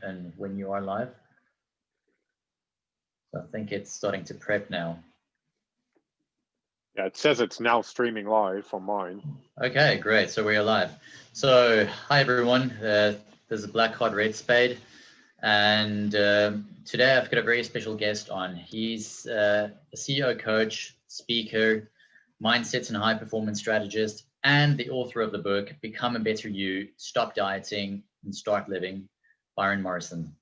and when you are live. So I think it's starting to prep now. Yeah, it says it's now streaming live on mine. Okay, great. So we are live. So hi everyone. This is Heart Red Spade, and today I've got a very special guest on. He's a CEO coach, speaker, mindset and high performance strategist, and the author of the book Become a Better You, Stop Dieting and Start Living, Byron Morrison.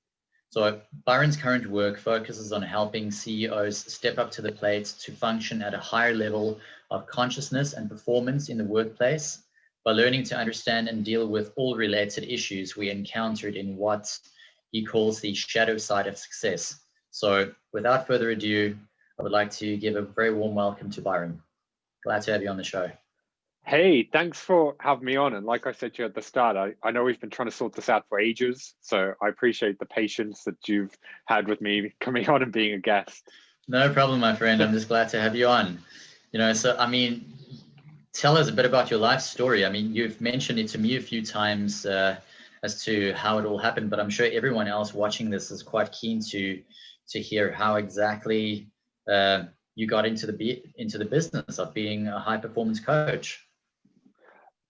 So Byron's current work focuses on helping CEOs step up to the plate to function at a higher level of consciousness and performance in the workplace by learning to understand and deal with all related issues we encountered in what he calls the shadow side of success. So without further ado, I would like to give a very warm welcome to Byron. Glad to have you on the show. Hey, thanks for having me on. And like I said to you at the start, I know we've been trying to sort this out for ages. So I appreciate the patience that you've had with me coming on and being a guest. No problem, my friend. I'm just glad to have you on. So, I mean, tell us a bit about your life story. I mean, you've mentioned it to me a few times as to how it all happened, but I'm sure everyone else watching this is quite keen to hear how exactly you got into the business of being a high performance coach.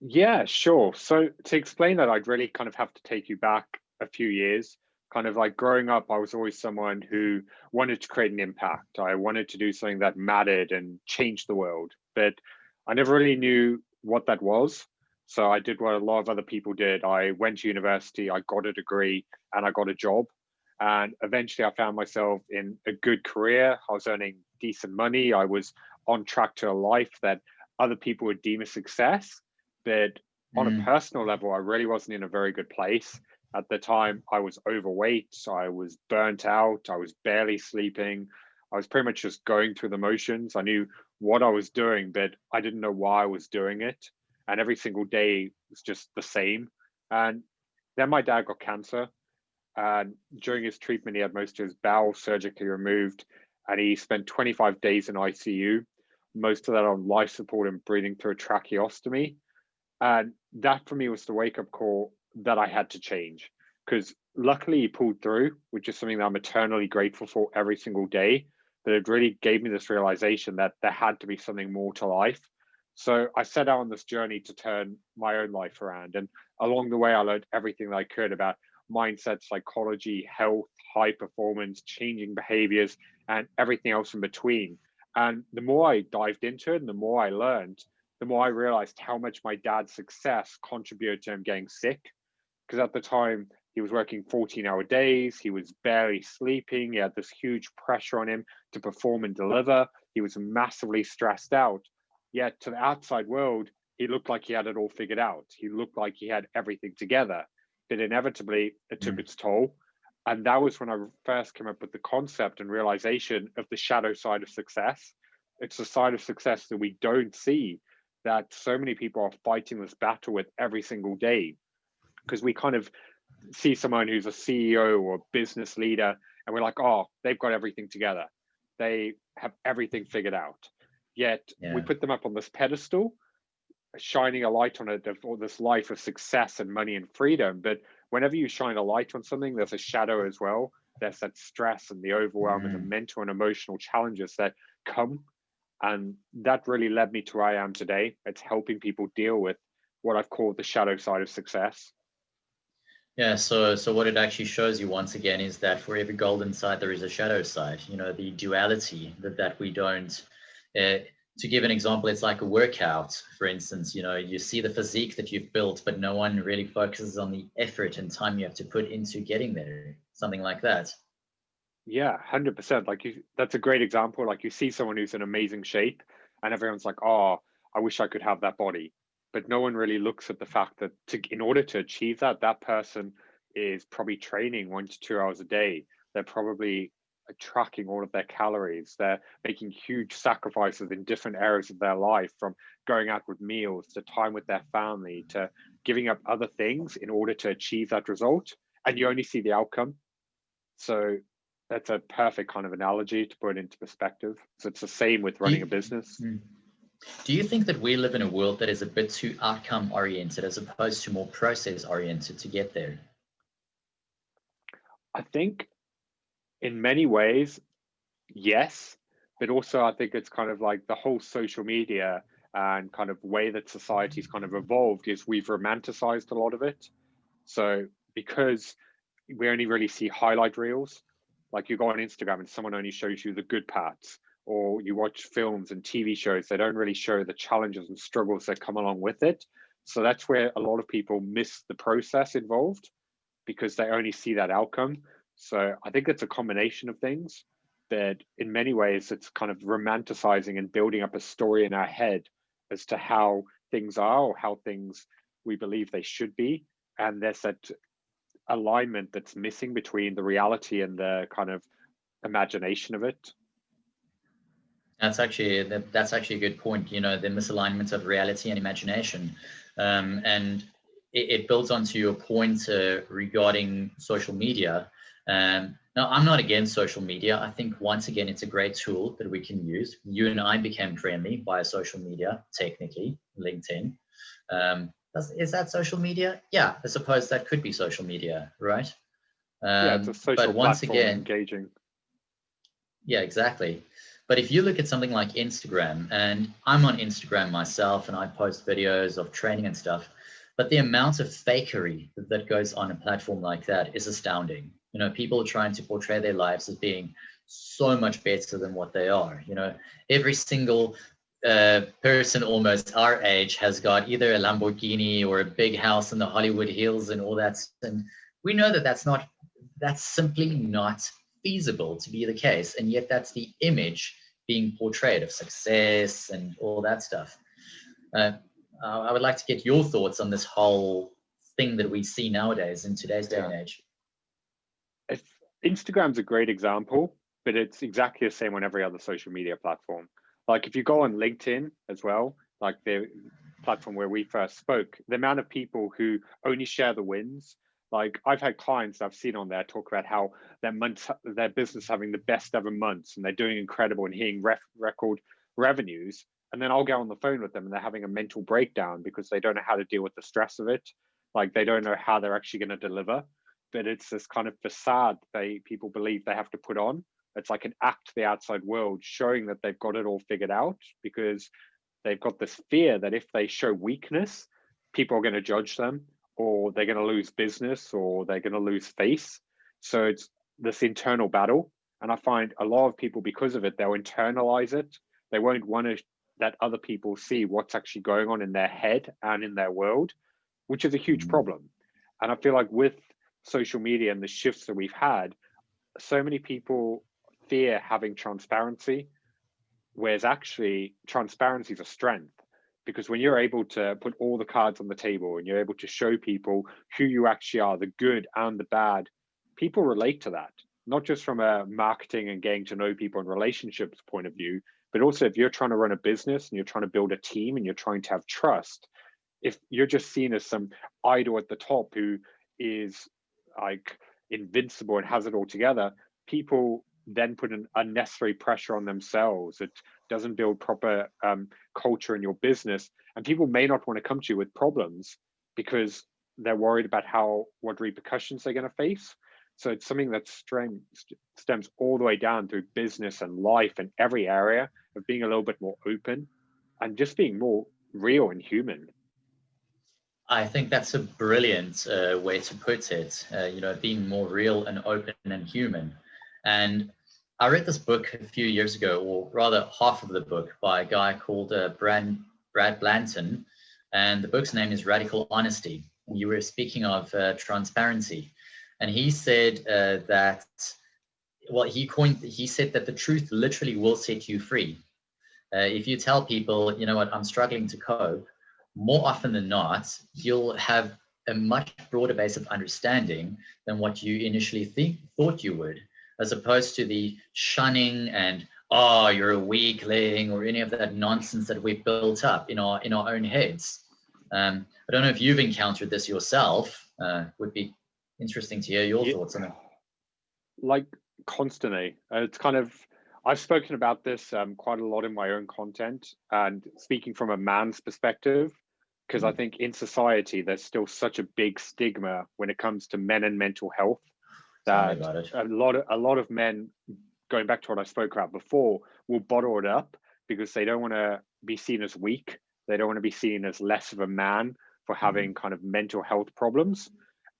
Yeah, sure. So to explain that, I'd really kind of have to take you back a few years. Kind of like growing up, I was always someone who wanted to create an impact. I wanted to do something that mattered and change the world, but I never really knew what that was. So I did what a lot of other people did. I went to university, I got a degree, and I got a job. And eventually I found myself in a good career. I was earning decent money. I was on track to a life that other people would deem a success. But on a personal level, I really wasn't in a very good place. At the time, I was overweight, I was burnt out, I was barely sleeping. I was pretty much just going through the motions. I knew what I was doing, but I didn't know why I was doing it. And every single day was just the same. And then my dad got cancer. And during his treatment, he had most of his bowel surgically removed, and he spent 25 days in ICU, most of that on life support and breathing through a tracheostomy. And that for me was the wake-up call that I had to change, because luckily he pulled through, which is something that I'm eternally grateful for every single day. But it really gave me this realization that there had to be something more to life. So I set out on this journey to turn my own life around. And along the way, I learned everything that I could about mindset, psychology, health, high performance, changing behaviors, and everything else in between. And the more I dived into it and the more I learned, the more I realized how much my dad's success contributed to him getting sick. Because at the time, he was working 14-hour days, he was barely sleeping, he had this huge pressure on him to perform and deliver, he was massively stressed out. Yet to the outside world, he looked like he had it all figured out. He looked like he had everything together. But inevitably, it took its toll. And that was when I first came up with the concept and realization of the shadow side of success. It's the side of success that we don't see, that so many people are fighting this battle with every single day. Because we kind of see someone who's a CEO or a business leader, and we're like, oh, they've got everything together. They have everything figured out. Yet we put them up on this pedestal, shining a light on it for this life of success and money and freedom. But whenever you shine a light on something, there's a shadow as well. There's that stress and the overwhelm and the mental and emotional challenges that come. And that really led me to where I am today. It's helping people deal with what I've called the shadow side of success. Yeah, so what it actually shows you once again is that for every golden side, there is a shadow side, the duality that we don't, to give an example, it's like a workout, for instance, you see the physique that you've built, but no one really focuses on the effort and time you have to put into getting there, something like that. Yeah, 100%. That's a great example. Like you see someone who's in amazing shape and everyone's like, oh, I wish I could have that body. But no one really looks at the fact that in order to achieve that, that person is probably training 1 to 2 hours a day. They're probably tracking all of their calories. They're making huge sacrifices in different areas of their life, from going out with meals to time with their family to giving up other things in order to achieve that result. And you only see the outcome. So that's a perfect kind of analogy to put it into perspective. So it's the same with running a business. Do you think that we live in a world that is a bit too outcome oriented as opposed to more process oriented to get there? I think in many ways, yes, but also I think it's kind of like the whole social media and kind of way that society's kind of evolved is we've romanticized a lot of it. So because we only really see highlight reels, like you go on Instagram and someone only shows you the good parts, or you watch films and TV shows, they don't really show the challenges and struggles that come along with it. So that's where a lot of people miss the process involved because they only see that outcome. So I think it's a combination of things that in many ways it's kind of romanticizing and building up a story in our head as to how things are or how things we believe they should be. And there's that alignment that's missing between the reality and the kind of imagination of it. That's actually a good point. You know, the misalignment of reality and imagination, and it builds onto your point regarding social media. Now, I'm not against social media. I think once again, it's a great tool that we can use. You and I became friendly via social media, technically, LinkedIn. Is that social media? Yeah, I suppose that could be social media, right? Yeah, it's a social But once platform, again, engaging. yeah, exactly. But if you look at something like Instagram, and I'm on Instagram myself and I post videos of training and stuff, but the amount of fakery that goes on a platform like that is astounding. You know, people are trying to portray their lives as being so much better than what they are. You know, every single person almost our age has got either a Lamborghini or a big house in the Hollywood Hills and all that. And we know that that's simply not feasible to be the case. And yet that's the image being portrayed of success and all that stuff. I would like to get your thoughts on this whole thing that we see nowadays in today's day and age. If Instagram's a great example, but it's exactly the same on every other social media platform. Like if you go on LinkedIn as well, like the platform where we first spoke, the amount of people who only share the wins. Like I've had clients I've seen on there talk about how their business having the best ever months and they're doing incredible and hitting record revenues. And then I'll get on the phone with them and they're having a mental breakdown because they don't know how to deal with the stress of it. Like they don't know how they're actually going to deliver. But it's this kind of facade people believe they have to put on. It's like an act to the outside world showing that they've got it all figured out because they've got this fear that if they show weakness, people are going to judge them or they're going to lose business or they're going to lose face. So it's this internal battle. And I find a lot of people, because of it, they'll internalize it. They won't want to let other people see what's actually going on in their head and in their world, which is a huge problem. And I feel like with social media and the shifts that we've had, so many people fear having transparency, whereas actually transparency is a strength. Because when you're able to put all the cards on the table and you're able to show people who you actually are, the good and the bad, people relate to that, not just from a marketing and getting to know people and relationships point of view, but also if you're trying to run a business and you're trying to build a team and you're trying to have trust, if you're just seen as some idol at the top who is like invincible and has it all together, people then put an unnecessary pressure on themselves. It doesn't build proper culture in your business, and people may not want to come to you with problems because they're worried about what repercussions they're going to face. So it's something that stems all the way down through business and life and every area of being a little bit more open and just being more real and human. I think that's a brilliant way to put it, you know, being more real and open and human. And I read this book a few years ago, or rather half of the book, by a guy called Brad Blanton. And the book's name is Radical Honesty. And you were speaking of transparency. And he said that, well, he said that the truth literally will set you free. If you tell people, you know what, I'm struggling to cope, more often than not, you'll have a much broader base of understanding than what you initially thought you would, as opposed to the shunning and, oh, you're a weakling, or any of that nonsense that we've built up in our own heads. I don't know if you've encountered this yourself. Would be interesting to hear your thoughts on it. Like constantly, it's kind of, I've spoken about this quite a lot in my own content and speaking from a man's perspective, because I think in society, there's still such a big stigma when it comes to men and mental health. Tell me that about it. a lot of men, going back to what I spoke about before, will bottle it up because they don't want to be seen as weak. They don't want to be seen as less of a man for having kind of mental health problems.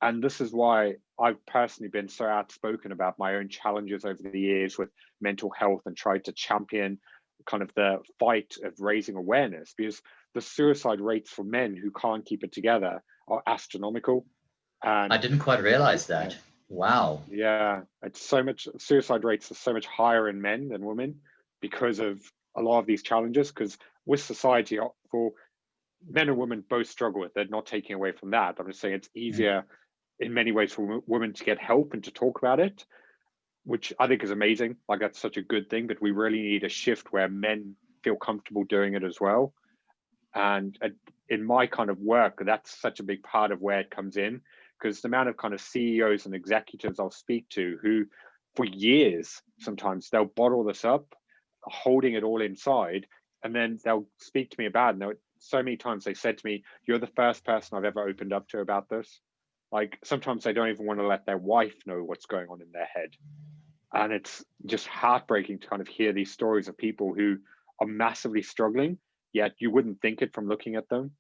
And this is why I've personally been so outspoken about my own challenges over the years with mental health and tried to champion kind of the fight of raising awareness, because the suicide rates for men who can't keep it together are astronomical. And I didn't quite realize that. Wow. yeah, it's so much, suicide rates are so much higher in men than women because of a lot of these challenges. Because with society, for men and women both struggle with it, not taking away from that. I'm just saying it's easier in many ways for women to get help and to talk about it, which I think is amazing. Like, that's such a good thing, but we really need a shift where men feel comfortable doing it as well. And in my kind of work, that's such a big part of where it comes in, because the amount of kind of CEOs and executives I'll speak to who for years, sometimes they'll bottle this up, holding it all inside, and then they'll speak to me about it. And so many times they said to me, "You're the first person I've ever opened up to about this." Like, sometimes they don't even want to let their wife know what's going on in their head. And it's just heartbreaking to kind of hear these stories of people who are massively struggling, yet you wouldn't think it from looking at them.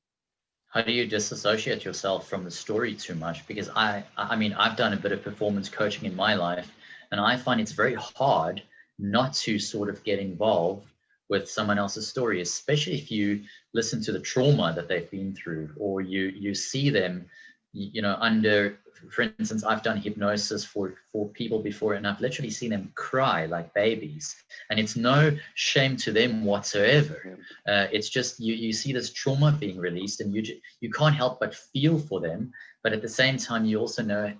How do you disassociate yourself from the story too much? Because I mean, I've done a bit of performance coaching in my life, and I find it's very hard not to sort of get involved with someone else's story, especially if you listen to the trauma that they've been through, or you see them, you know, under, for instance, I've done hypnosis for people before, and I've literally seen them cry like babies, and it's no shame to them whatsoever. It's just you see this trauma being released, and you can't help but feel for them. But at the same time, you also know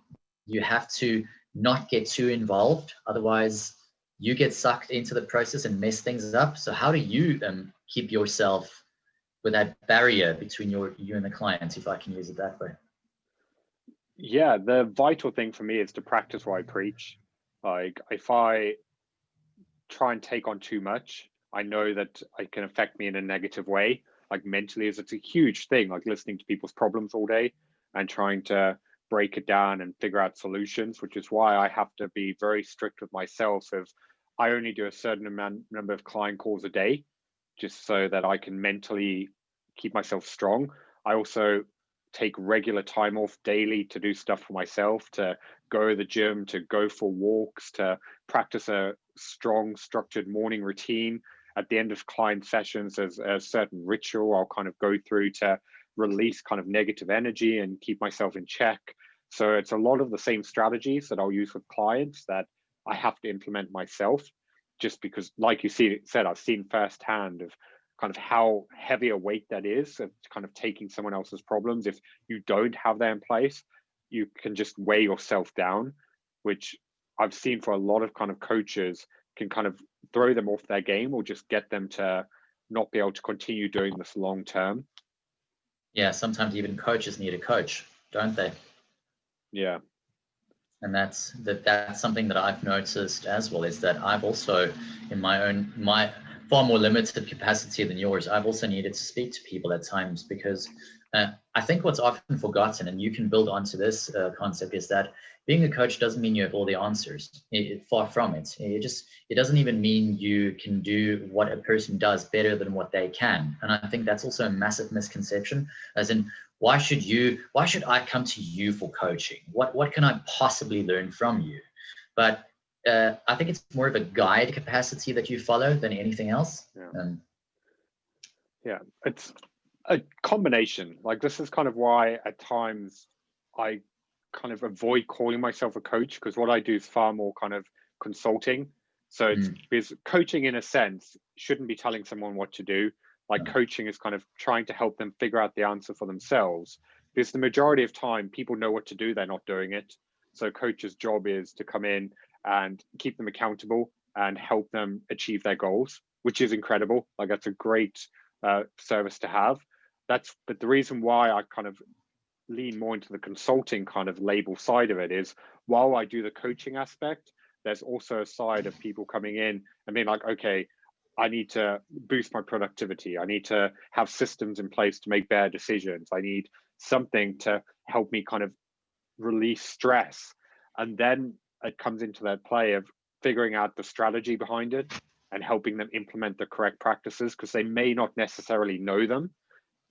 you have to not get too involved, otherwise you get sucked into the process and mess things up. So how do you keep yourself with that barrier between you and the clients, if I can use it that way? Yeah, the vital thing for me is to practice what I preach. Like, if I try and take on too much, I know that it can affect me in a negative way, like mentally, as it's a huge thing, like listening to people's problems all day and trying to break it down and figure out solutions, which is why I have to be very strict with myself of I only do a certain number of client calls a day, just so that I can mentally keep myself strong. I also take regular time off daily to do stuff for myself, to go to the gym, to go for walks, to practice a strong structured morning routine. At the end of client sessions, there's a certain ritual I'll kind of go through to release kind of negative energy and keep myself in check. So it's a lot of the same strategies that I'll use with clients that I have to implement myself, just because, like you said, I've seen firsthand of kind of how heavy a weight that is of kind of taking someone else's problems. If you don't have that in place, you can just weigh yourself down, which I've seen for a lot of kind of coaches can kind of throw them off their game or just get them to not be able to continue doing this long term. Yeah, sometimes even coaches need a coach, don't they? Yeah. And that's something that I've noticed as well, is that I've also, in my far more limited capacity than yours, I've also needed to speak to people at times, because I think what's often forgotten, and you can build onto this concept, is that being a coach doesn't mean you have all the answers. Far from it. It doesn't even mean you can do what a person does better than what they can. And I think that's also a massive misconception, as in, why should I come to you for coaching? What can I possibly learn from you? But I think it's more of a guide capacity that you follow than anything else. Yeah, it's a combination. Like, this is kind of why at times I kind of avoid calling myself a coach, because what I do is far more kind of consulting. So it's because coaching, in a sense, shouldn't be telling someone what to do. Like, coaching is kind of trying to help them figure out the answer for themselves, because the majority of time people know what to do, they're not doing it. So coach's job is to come in and keep them accountable and help them achieve their goals, which is incredible. Like, that's a great service to have. But the reason why I kind of lean more into the consulting kind of label side of it is, while I do the coaching aspect, there's also a side of people coming in and being like, okay, I need to boost my productivity. I need to have systems in place to make better decisions. I need something to help me kind of release stress. And then it comes into that play of figuring out the strategy behind it and helping them implement the correct practices, because they may not necessarily know them,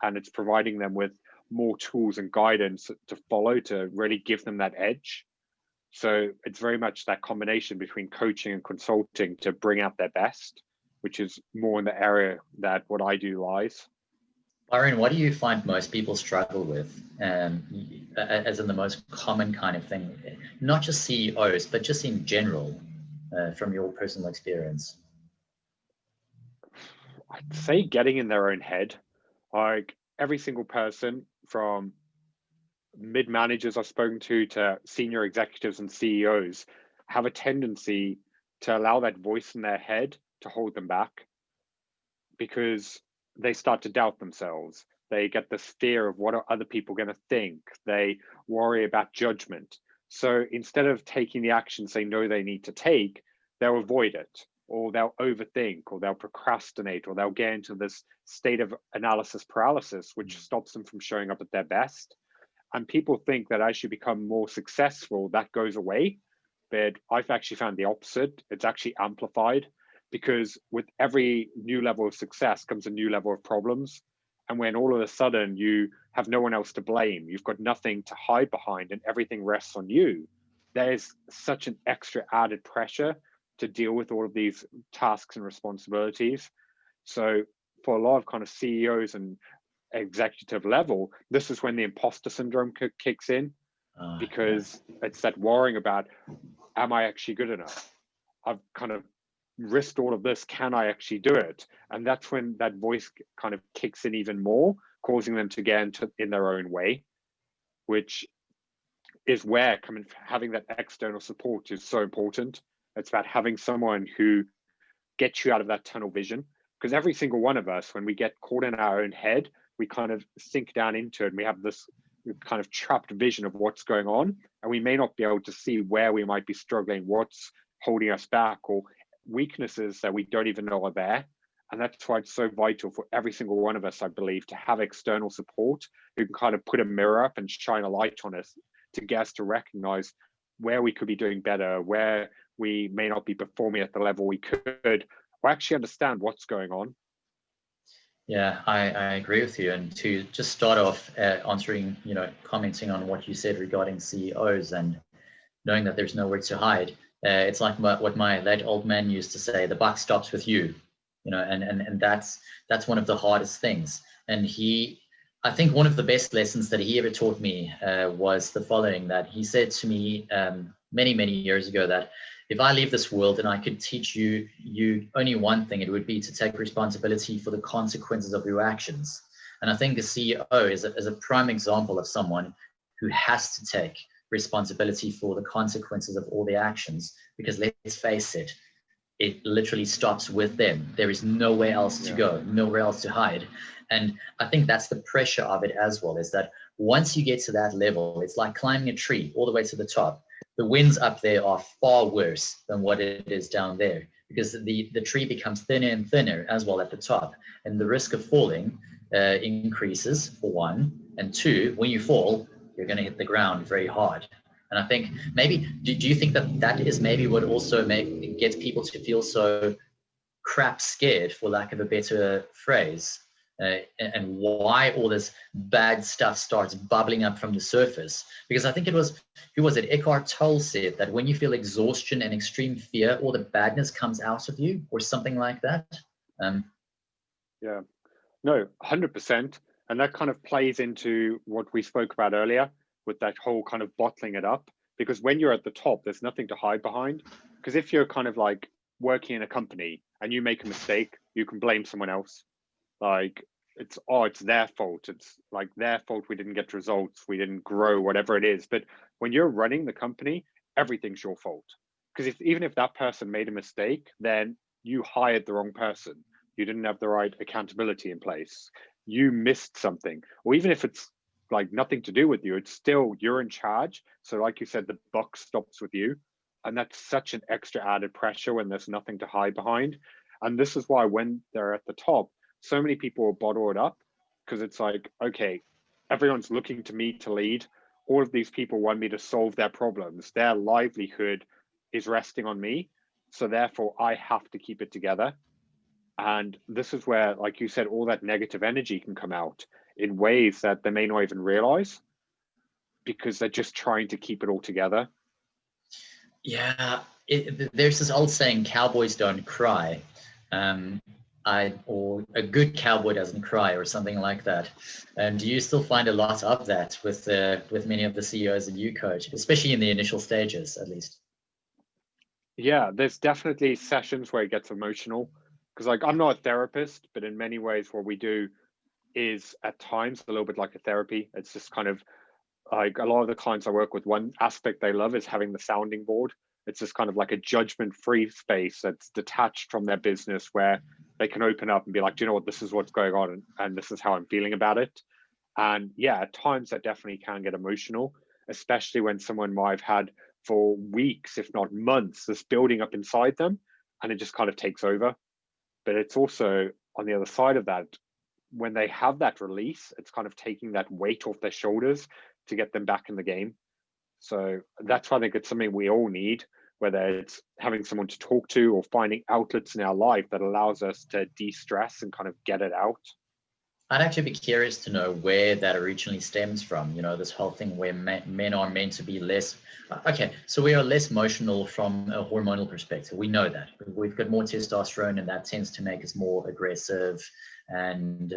and it's providing them with more tools and guidance to follow to really give them that edge. So it's very much that combination between coaching and consulting to bring out their best, which is more in the area that what I do lies. Byron, what do you find most people struggle with, as in the most common kind of thing, not just CEOs, but just in general, from your personal experience? I'd say getting in their own head. Like every single person, from mid managers I've spoken to senior executives and CEOs, have a tendency to allow that voice in their head to hold them back, because they start to doubt themselves. They get this fear of what are other people going to think. They worry about judgment. So instead of taking the actions they know they need to take, they'll avoid it, or they'll overthink, or they'll procrastinate, or they'll get into this state of analysis paralysis, which stops them from showing up at their best. And people think that as you become more successful, that goes away. But I've actually found the opposite. It's actually amplified, because with every new level of success comes a new level of problems. And when all of a sudden you have no one else to blame, you've got nothing to hide behind, and everything rests on you, there's such an extra added pressure to deal with all of these tasks and responsibilities. So for a lot of kind of CEOs and executive level, this is when the imposter syndrome kicks in, because it's that worrying about, am I actually good enough? I've kind of risked all of this. Can I actually do it? And that's when that voice kind of kicks in even more, causing them to get in their own way, which is where having that external support is so important. It's about having someone who gets you out of that tunnel vision, because every single one of us, when we get caught in our own head, we kind of sink down into it, and we have this kind of trapped vision of what's going on, and we may not be able to see where we might be struggling, what's holding us back, or weaknesses that we don't even know are there. And that's why it's so vital for every single one of us, I believe, to have external support who can kind of put a mirror up and shine a light on us to get us to recognize where we could be doing better, where we may not be performing at the level we could, or actually understand what's going on. Yeah, I agree with you. And to just start off answering, commenting on what you said regarding CEOs and knowing that there's nowhere to hide. It's like what my late old man used to say: the buck stops with you, and that's one of the hardest things. And I think one of the best lessons that he ever taught me was the following: that he said to me many, many years ago, that if I leave this world and I could teach you only one thing, it would be to take responsibility for the consequences of your actions. And I think the CEO is a prime example of someone who has to take responsibility for the consequences of all their actions, because let's face it, it literally stops with them. There is nowhere else to go, nowhere else to hide. And I think that's the pressure of it as well, is that once you get to that level, it's like climbing a tree all the way to the top. The winds up there are far worse than what it is down there, because the tree becomes thinner and thinner as well at the top. And the risk of falling increases, for one. And two, when you fall, you're going to hit the ground very hard. And I think maybe, do you think that is maybe what also gets people to feel so crap scared, for lack of a better phrase, and why all this bad stuff starts bubbling up from the surface? Because I think it was, who was it? Eckhart Tolle said that when you feel exhaustion and extreme fear, all the badness comes out of you, or something like that. Yeah, no, 100%. And that kind of plays into what we spoke about earlier with that whole kind of bottling it up. Because when you're at the top, there's nothing to hide behind. Because if you're kind of like working in a company and you make a mistake, you can blame someone else. Like it's their fault. It's like their fault we didn't get results, we didn't grow, whatever it is. But when you're running the company, everything's your fault. Because even if that person made a mistake, then you hired the wrong person. You didn't have the right accountability in place. You missed something. Or even if it's like nothing to do with you, it's still, you're in charge. So like you said, the buck stops with you. And that's such an extra added pressure when there's nothing to hide behind. And this is why when they're at the top, so many people will bottle it up, because it's like, okay, everyone's looking to me to lead. All of these people want me to solve their problems, their livelihood, is resting on me. So therefore I have to keep it together. And this is where, like you said, all that negative energy can come out in ways that they may not even realize, because they're just trying to keep it all together. Yeah, there's this old saying, "Cowboys don't cry," or "a good cowboy doesn't cry," or something like that. And do you still find a lot of that with many of the CEOs that you coach, especially in the initial stages, at least? Yeah, there's definitely sessions where it gets emotional, because like I'm not a therapist, but in many ways what we do is at times a little bit like a therapy. It's just kind of like a lot of the clients I work with, one aspect they love is having the sounding board. It's just kind of like a judgment-free space that's detached from their business, where they can open up and be like, do you know what, this is what's going on, and this is how I'm feeling about it. And yeah, at times that definitely can get emotional, especially when someone might have had for weeks, if not months, this building up inside them, and it just kind of takes over. But it's also on the other side of that, when they have that release, it's kind of taking that weight off their shoulders to get them back in the game. So that's why I think it's something we all need, whether it's having someone to talk to or finding outlets in our life that allows us to de-stress and kind of get it out. I'd actually be curious to know where that originally stems from. This whole thing where men are meant to be less. Okay, so we are less emotional from a hormonal perspective. We know that. We've got more testosterone, and that tends to make us more aggressive. And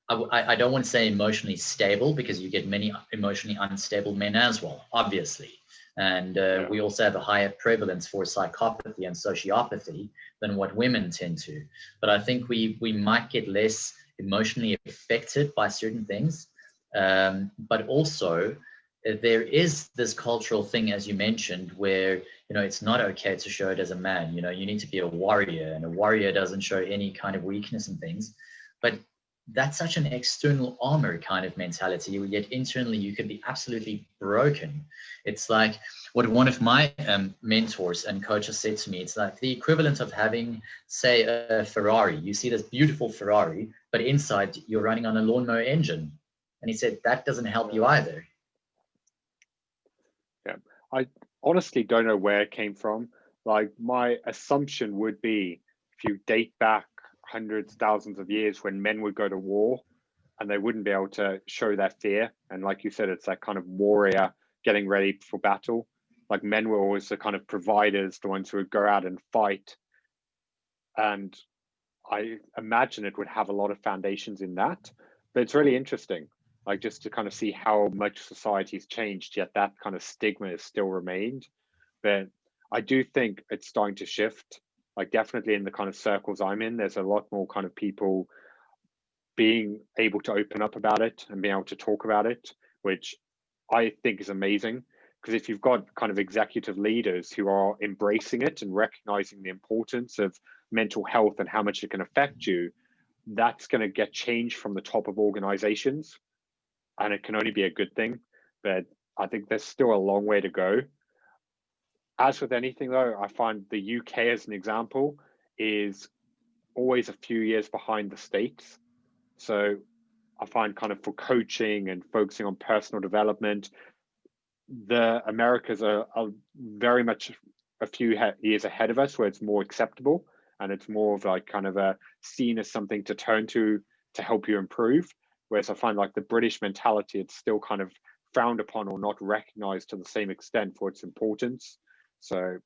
I don't want to say emotionally stable, because you get many emotionally unstable men as well, obviously. And we also have a higher prevalence for psychopathy and sociopathy than what women tend to. But I think we might get less emotionally affected by certain things. But also there is this cultural thing, as you mentioned, where, it's not okay to show it as a man. You need to be a warrior, and a warrior doesn't show any kind of weakness and things. But that's such an external armor kind of mentality, yet internally you could be absolutely broken. It's like what one of my mentors and coaches said to me. It's like the equivalent of having, say, a Ferrari. You see this beautiful Ferrari, but inside you're running on a lawnmower engine. And he said that doesn't help you either. Yeah, I honestly don't know where it came from. Like, my assumption would be, if you date back hundreds, thousands of years, when men would go to war and they wouldn't be able to show that fear. And like you said, it's that kind of warrior getting ready for battle. Like, men were always the kind of providers, the ones who would go out and fight. And I imagine it would have a lot of foundations in that. But it's really interesting, like, just to kind of see how much society's changed, yet that kind of stigma has still remained. But I do think it's starting to shift. Like, definitely in the kind of circles I'm in, there's a lot more kind of people being able to open up about it and being able to talk about it, which I think is amazing. Because if you've got kind of executive leaders who are embracing it and recognizing the importance of mental health and how much it can affect you, that's going to get change from the top of organizations, and it can only be a good thing. But I think there's still a long way to go. As with anything, though, I find the UK, as an example, is always a few years behind the States. So I find, kind of, for coaching and focusing on personal development, the Americas are very much a few years ahead of us, where it's more acceptable and it's more of like kind of a seen as something to turn to help you improve. Whereas I find, like, the British mentality, it's still kind of frowned upon or not recognized to the same extent for its importance. So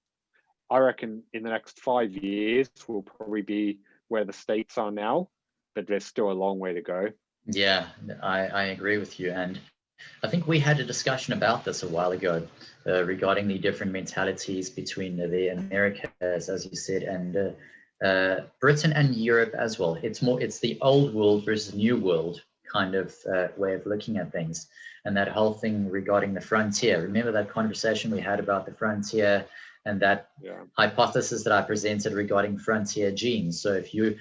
I reckon in the next 5 years, we'll probably be where the States are now, but there's still a long way to go. Yeah, I agree with you. And I think we had a discussion about this a while ago regarding the different mentalities between the Americas, as you said, and Britain and Europe as well. It's the old world versus new world kind of way of looking at things. And that whole thing regarding the frontier. Remember that conversation we had about the frontier and that hypothesis that I presented regarding frontier genes. So if you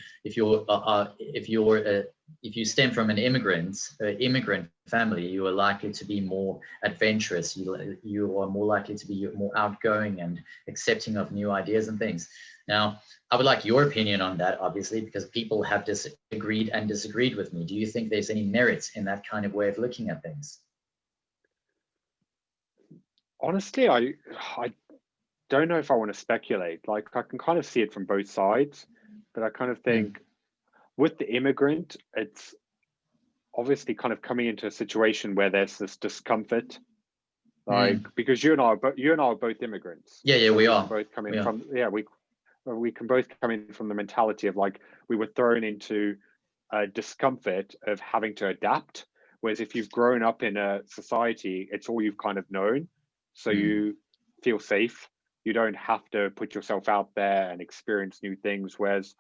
stem from an immigrant family, you are likely to be more adventurous. You are more likely to be more outgoing and accepting of new ideas and things. Now, I would like your opinion on that, obviously, because people have disagreed with me. Do you think there's any merit in that kind of way of looking at things? Honestly, don't know if I want to speculate. Like, I can kind of see it from both sides, but I kind of think with the immigrant, it's obviously kind of coming into a situation where there's this discomfort, like because you and I are both immigrants. Yeah, so we are both coming from we can both come in from the mentality of like we were thrown into a discomfort of having to adapt. Whereas if you've grown up in a society, it's all you've kind of known, so you feel safe. You don't have to put yourself out there and experience new things. Whereas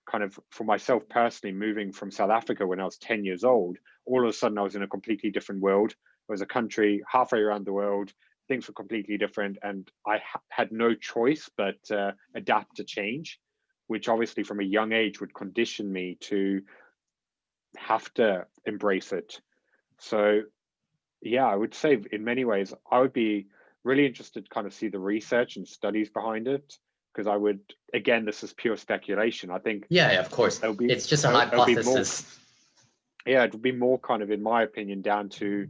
kind of for myself personally, moving from South Africa when I was 10 years old, all of a sudden I was in a completely different world. It was a country halfway around the world. Things were completely different, and I had no choice but adapt to change, which obviously from a young age would condition me to have to embrace it. So yeah, I would say in many ways, I would be really interested to kind of see the research and studies behind it, because I would, again, this is pure speculation. I think of course, it's just a hypothesis. It would be more kind of, in my opinion, down to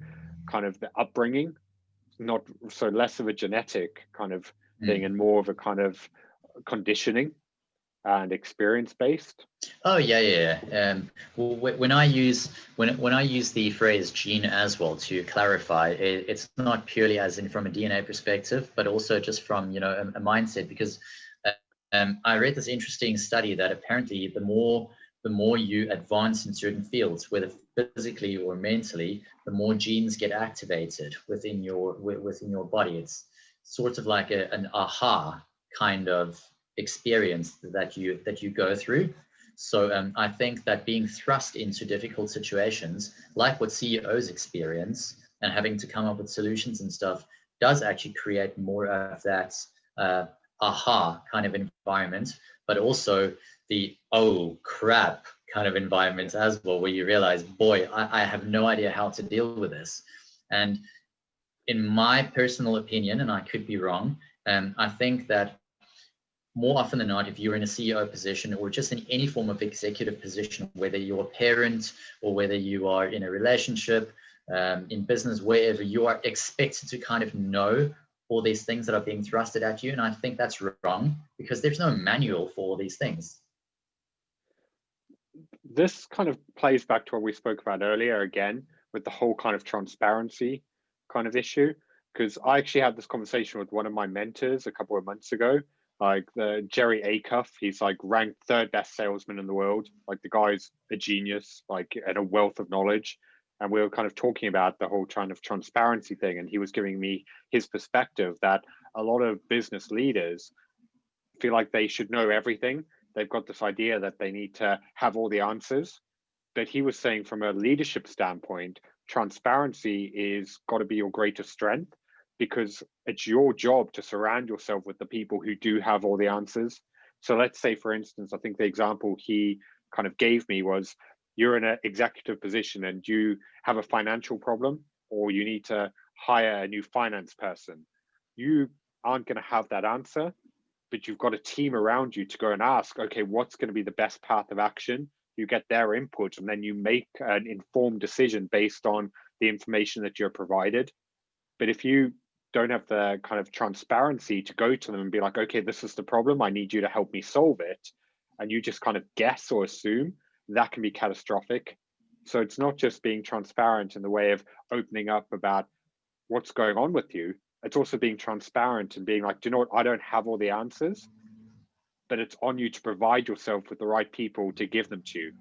kind of the upbringing, not so less of a genetic kind of thing and more of a kind of conditioning and experience based. Oh yeah. Well, when I use the phrase gene as well, to clarify, it's not purely as in from a DNA perspective, but also just from a mindset, because I read this interesting study that apparently the more you advance in certain fields, whether physically or mentally, the more genes get activated within your body. It's sort of like an aha kind of experience that you go through. So I think that being thrust into difficult situations, like what CEOs experience, and having to come up with solutions and stuff, does actually create more of that aha kind of environment, but also the oh crap kind of environment as well, where you realize, boy, I have no idea how to deal with this. And in my personal opinion, and I could be wrong, I think that more often than not, if you're in a CEO position or just in any form of executive position, whether you're a parent or whether you are in a relationship, in business, wherever, you are expected to kind of know all these things that are being thrusted at you. And I think that's wrong, because there's no manual for all these things. This kind of plays back to what we spoke about earlier again, with the whole kind of transparency kind of issue. Because I actually had this conversation with one of my mentors a couple of months ago, like the Jerry Acuff. He's like ranked third best salesman in the world. Like the guy's a genius, like, and a wealth of knowledge. And we were kind of talking about the whole kind of transparency thing. And he was giving me his perspective that a lot of business leaders feel like they should know everything. They've got this idea that they need to have all the answers. But he was saying from a leadership standpoint, transparency is got to be your greatest strength, because it's your job to surround yourself with the people who do have all the answers. So let's say, for instance, I think the example he kind of gave me was, you're in an executive position and you have a financial problem, or you need to hire a new finance person. You aren't going to have that answer, but you've got a team around you to go and ask, okay, what's going to be the best path of action? You get their input, and then you make an informed decision based on the information that you're provided. But if you don't have the kind of transparency to go to them and be like, okay, this is the problem, I need you to help me solve it, and you just kind of guess or assume, that can be catastrophic. So it's not just being transparent in the way of opening up about what's going on with you. It's also being transparent and being like, do you know what, I don't have all the answers, but it's on you to provide yourself with the right people to give them to you.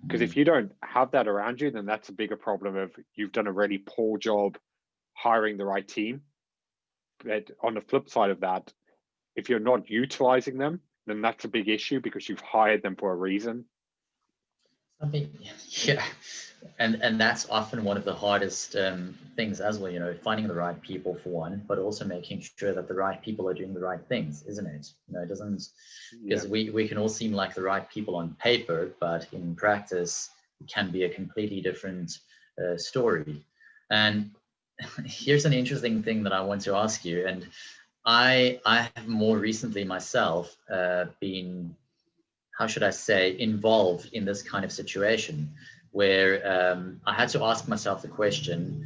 Because if you don't have that around you, then that's a bigger problem of you've done a really poor job hiring the right team. But on the flip side of that, if you're not utilizing them, then that's a big issue, because you've hired them for a reason. Yeah, and that's often one of the hardest things as well, finding the right people for one, but also making sure that the right people are doing the right things, isn't it? It doesn't, because we can all seem like the right people on paper, but in practice it can be a completely different story. And here's an interesting thing that I want to ask you, and I have more recently myself been, how should I say, involved in this kind of situation where I had to ask myself the question,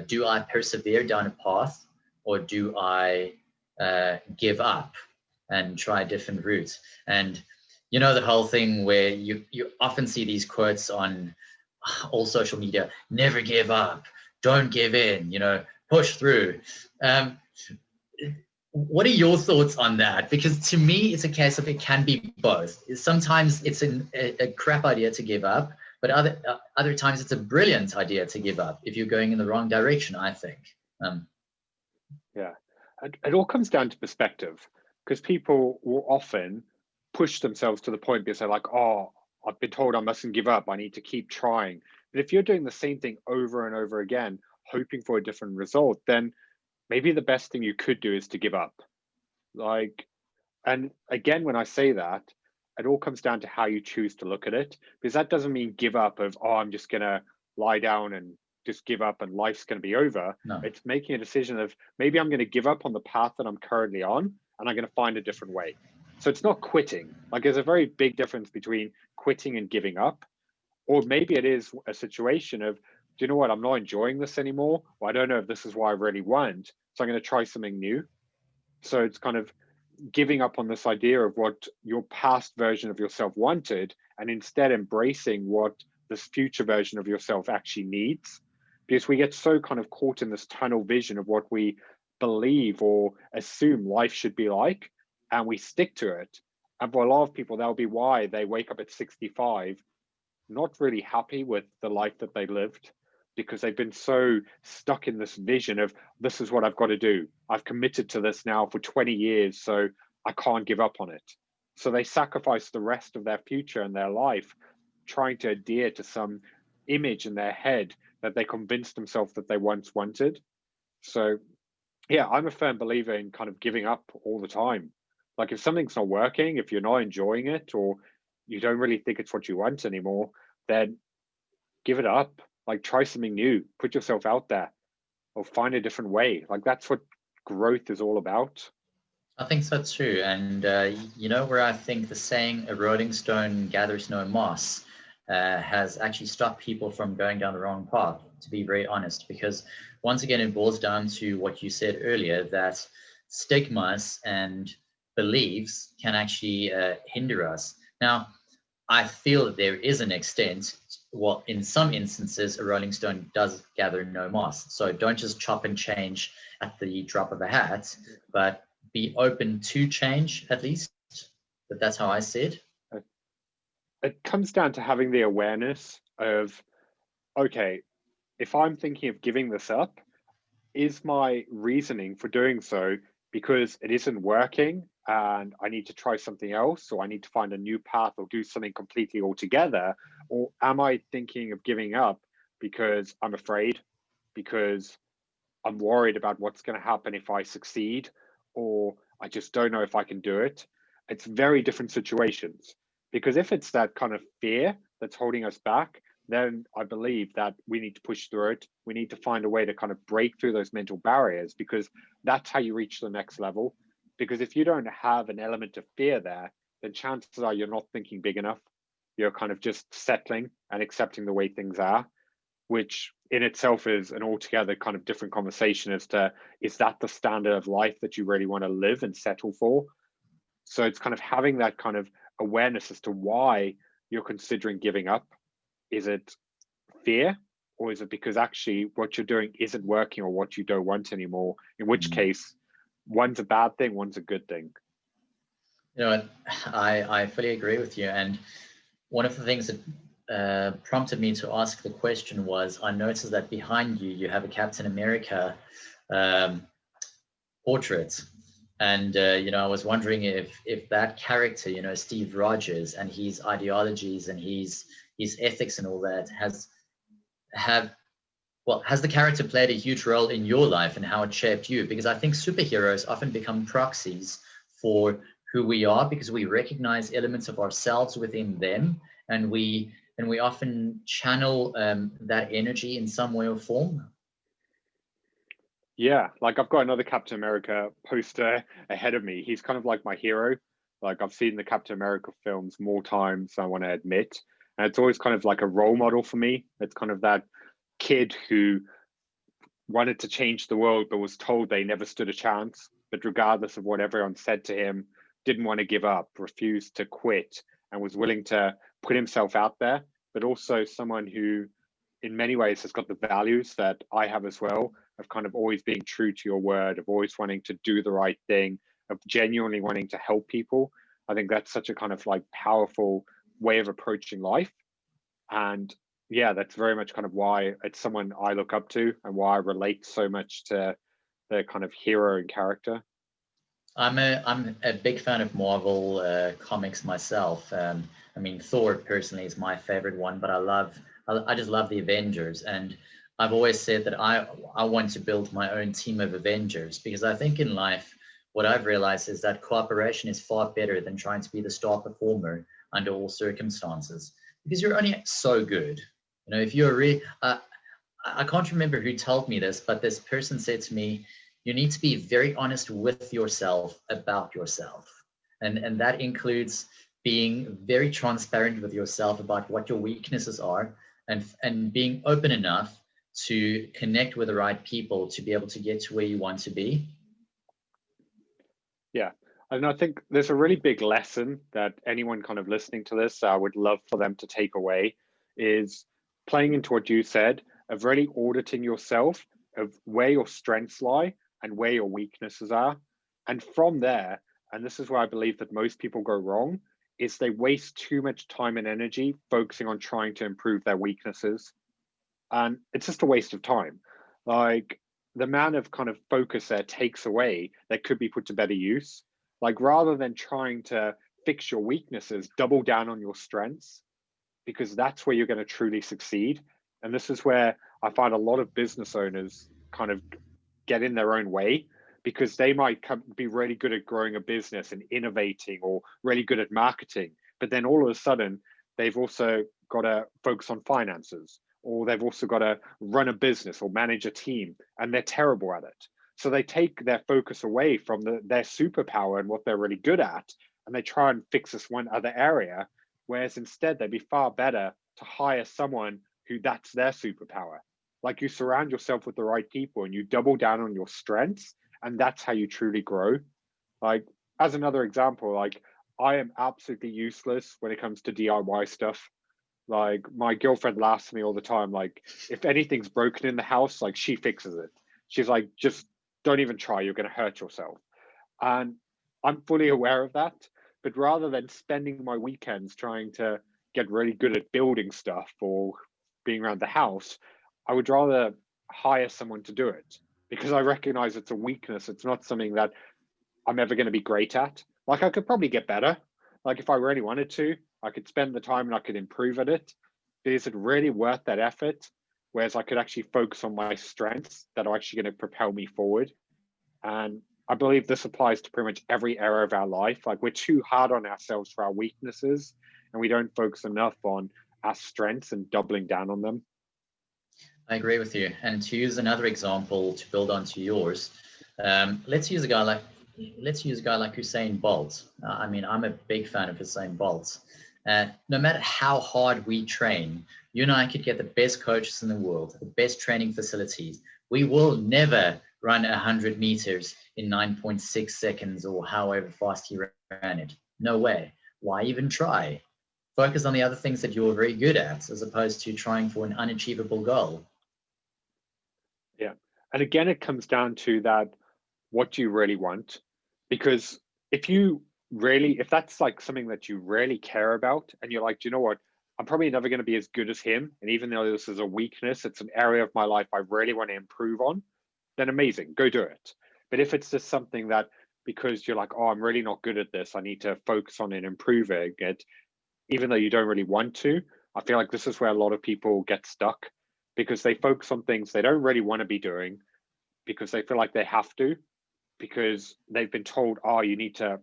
do I persevere down a path, or do I give up and try different routes. And you know, the whole thing where you often see these quotes on all social media: never give up, don't give in, you know, push through. What are your thoughts on that? Because to me, it's a case of it can be both. Sometimes it's a crap idea to give up, but other times it's a brilliant idea to give up if you're going in the wrong direction, I think. Yeah, it all comes down to perspective, because people will often push themselves to the point because they're like, oh, I've been told I mustn't give up, I need to keep trying. But if you're doing the same thing over and over again, hoping for a different result, then maybe the best thing you could do is to give up. Like, and again, when I say that, it all comes down to how you choose to look at it, because that doesn't mean give up of, oh, I'm just gonna lie down and just give up and life's going to be over. No. It's making a decision of, maybe I'm going to give up on the path that I'm currently on and I'm going to find a different way. So it's not quitting. Like, there's a very big difference between quitting and giving up. Or maybe it is a situation of, do you know what, I'm not enjoying this anymore, or I don't know if this is what I really want, so I'm going to try something new. So it's kind of giving up on this idea of what your past version of yourself wanted, and instead embracing what this future version of yourself actually needs. Because we get so kind of caught in this tunnel vision of what we believe or assume life should be like, and we stick to it. And for a lot of people, that'll be why they wake up at 65 not really happy with the life that they lived, because they've been so stuck in this vision of, this is what I've got to do, I've committed to this now for 20 years, so I can't give up on it. So they sacrifice the rest of their future and their life trying to adhere to some image in their head that they convinced themselves that they once wanted. So yeah, I'm a firm believer in kind of giving up all the time. Like, if something's not working, if you're not enjoying it, or you don't really think it's what you want anymore, then give it up. Like, try something new, put yourself out there, or find a different way. Like, that's what growth is all about. I think so too. And you know, where I think the saying, a rolling stone gathers no moss, has actually stopped people from going down the wrong path, to be very honest, because once again, it boils down to what you said earlier, that stigmas and beliefs can actually hinder us. Now, I feel that there is an extent, well, in some instances, a rolling stone does gather no moss. So don't just chop and change at the drop of a hat, but be open to change at least. But that's how I see it. It comes down to having the awareness of, okay, if I'm thinking of giving this up, is my reasoning for doing so because it isn't working and I need to try something else, or I need to find a new path or do something completely altogether? Or am I thinking of giving up because I'm afraid, because I'm worried about what's going to happen if I succeed, or I just don't know if I can do it? It's very different situations. Because if it's that kind of fear that's holding us back, then I believe that we need to push through it. We need to find a way to kind of break through those mental barriers, because that's how you reach the next level. Because if you don't have an element of fear there, then chances are you're not thinking big enough. You're kind of just settling and accepting the way things are, which in itself is an altogether kind of different conversation as to, is that the standard of life that you really want to live and settle for? So it's kind of having that kind of awareness as to why you're considering giving up. Is it fear, or is it because actually what you're doing isn't working or what you don't want anymore? In which case, one's a bad thing, one's a good thing. You know, I fully agree with you. And one of the things that prompted me to ask the question was, I noticed that behind you, you have a Captain America portrait. And, you know, I was wondering if that character, you know, Steve Rogers, and his ideologies and his ethics and all that, has the character played a huge role in your life and how it shaped you? Because I think superheroes often become proxies for who we are, because we recognize elements of ourselves within them, and we often channel that energy in some way or form. Yeah, like, I've got another Captain America poster ahead of me. He's kind of like my hero. Like, I've seen the Captain America films more times than I want to admit. And it's always kind of like a role model for me. It's kind of that kid who wanted to change the world but was told they never stood a chance. but regardless of what everyone said to him, didn't want to give up, refused to quit, and was willing to put himself out there, but also someone who in many ways has got the values that I have as well, of kind of always being true to your word, of always wanting to do the right thing, of genuinely wanting to help people. I think that's such a kind of like powerful way of approaching life. And yeah, that's very much kind of why it's someone I look up to and why I relate so much to the kind of hero and character. I'm a big fan of Marvel comics myself. I mean, Thor personally is my favorite one, but I just love the Avengers, and I've always said that I want to build my own team of Avengers, because I think in life what I've realized is that cooperation is far better than trying to be the star performer under all circumstances, because you're only so good. You know, if you're I can't remember who told me this, but this person said to me, you need to be very honest with yourself about yourself. And that includes being very transparent with yourself about what your weaknesses are, and being open enough to connect with the right people to be able to get to where you want to be. Yeah. And I think there's a really big lesson that anyone kind of listening to this, I would love for them to take away, is playing into what you said, of really auditing yourself, of where your strengths lie and where your weaknesses are. And from there, and this is where I believe that most people go wrong, is they waste too much time and energy focusing on trying to improve their weaknesses. And it's just a waste of time. Like the amount of kind of focus that takes away that could be put to better use. Like rather than trying to fix your weaknesses, double down on your strengths, because that's where you're going to truly succeed. And this is where I find a lot of business owners kind of get in their own way, because they might be really good at growing a business and innovating, or really good at marketing, but then all of a sudden they've also got to focus on finances, or they've also got to run a business or manage a team, and they're terrible at it. So they take their focus away from their superpower and what they're really good at, and they try and fix this one other area, whereas instead they'd be far better to hire someone who that's their superpower. Like you surround yourself with the right people and you double down on your strengths, and that's how you truly grow. Like as another example, like I am absolutely useless when it comes to DIY stuff. Like my girlfriend laughs at me all the time. Like if anything's broken in the house, like she fixes it. She's like, just don't even try, you're going to hurt yourself. And I'm fully aware of that. But rather than spending my weekends trying to get really good at building stuff or being around the house, I would rather hire someone to do it, because I recognize it's a weakness. It's not something that I'm ever going to be great at. Like I could probably get better. Like if I really wanted to, I could spend the time and I could improve at it. But is it really worth that effort? Whereas I could actually focus on my strengths that are actually going to propel me forward. And I believe this applies to pretty much every area of our life. Like we're too hard on ourselves for our weaknesses, and we don't focus enough on our strengths and doubling down on them. I agree with you. And to use another example to build onto yours, let's use a guy like Usain Bolt. I mean, I'm a big fan of Usain Bolt. No matter how hard we train, you and I could get the best coaches in the world, the best training facilities. We will never run 100 meters in 9.6 seconds or however fast he ran it. No way. Why even try? Focus on the other things that you're very good at, as opposed to trying for an unachievable goal. Yeah. And again, it comes down to that, what do you really want? Because if that's like something that you really care about, and you're like, do you know what? I'm probably never going to be as good as him. And even though this is a weakness, it's an area of my life I really want to improve on, then amazing, go do it. But if it's just something that, because you're like, oh, I'm really not good at this, I need to focus on it, improving it, even though you don't really want to, I feel like this is where a lot of people get stuck, because they focus on things they don't really want to be doing, because they feel like they have to, because they've been told, oh, you need to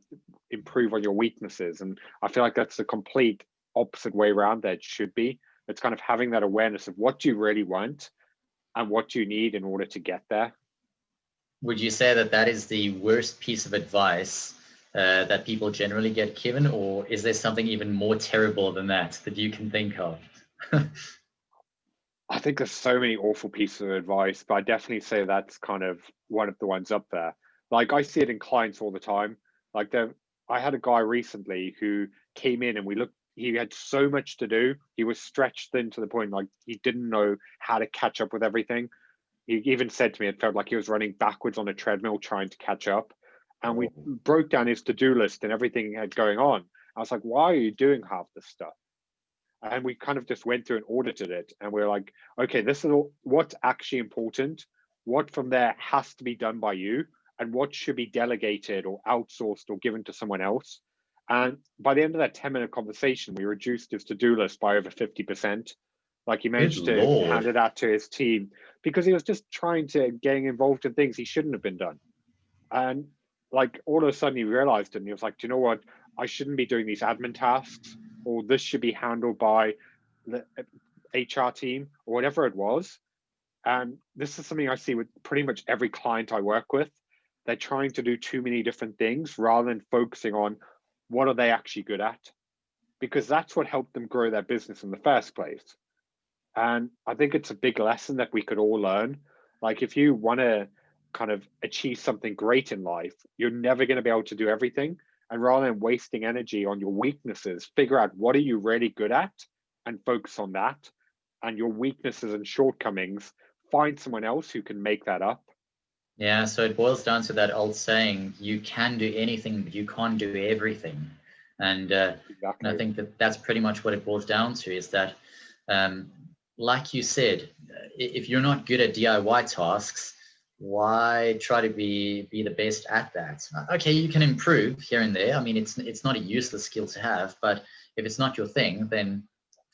improve on your weaknesses. And I feel like that's the complete opposite way around that it should be. It's kind of having that awareness of what you really want and what you need in order to get there. Would you say that that is the worst piece of advice that people generally get given, or is there something even more terrible than that you can think of? I think there's so many awful pieces of advice, but I definitely say that's kind of one of the ones up there. Like I see it in clients all the time. Like I had a guy recently who came in and he had so much to do. He was stretched thin to the point like he didn't know how to catch up with everything. He even said to me it felt like he was running backwards on a treadmill trying to catch up. And we broke down his to-do list and everything he had going on. I was like, why are you doing half this stuff? And we kind of just went through and audited it. And we are like, okay, this is what's actually important. What from there has to be done by you, and what should be delegated or outsourced or given to someone else. And by the end of that 10-minute conversation, we reduced his to-do list by over 50%. Like he managed to hand it out to his team because he was just trying to getting involved in things he shouldn't have been done. And like all of a sudden he realized it and he was like, do you know what? I shouldn't be doing these admin tasks, or this should be handled by the HR team or whatever it was. And this is something I see with pretty much every client I work with. They're trying to do too many different things rather than focusing on what are they actually good at, because that's what helped them grow their business in the first place. And I think it's a big lesson that we could all learn. Like if you want to kind of achieve something great in life, you're never going to be able to do everything. And rather than wasting energy on your weaknesses, figure out what are you really good at and focus on that. And your weaknesses and shortcomings, find someone else who can make that up. Yeah, so it boils down to that old saying, you can do anything, but you can't do everything. And, Exactly. and I think that that's pretty much what it boils down to, is that, like you said, if you're not good at DIY tasks, why try to be the best at that? Okay, you can improve here and there. I mean, it's not a useless skill to have, but if it's not your thing, then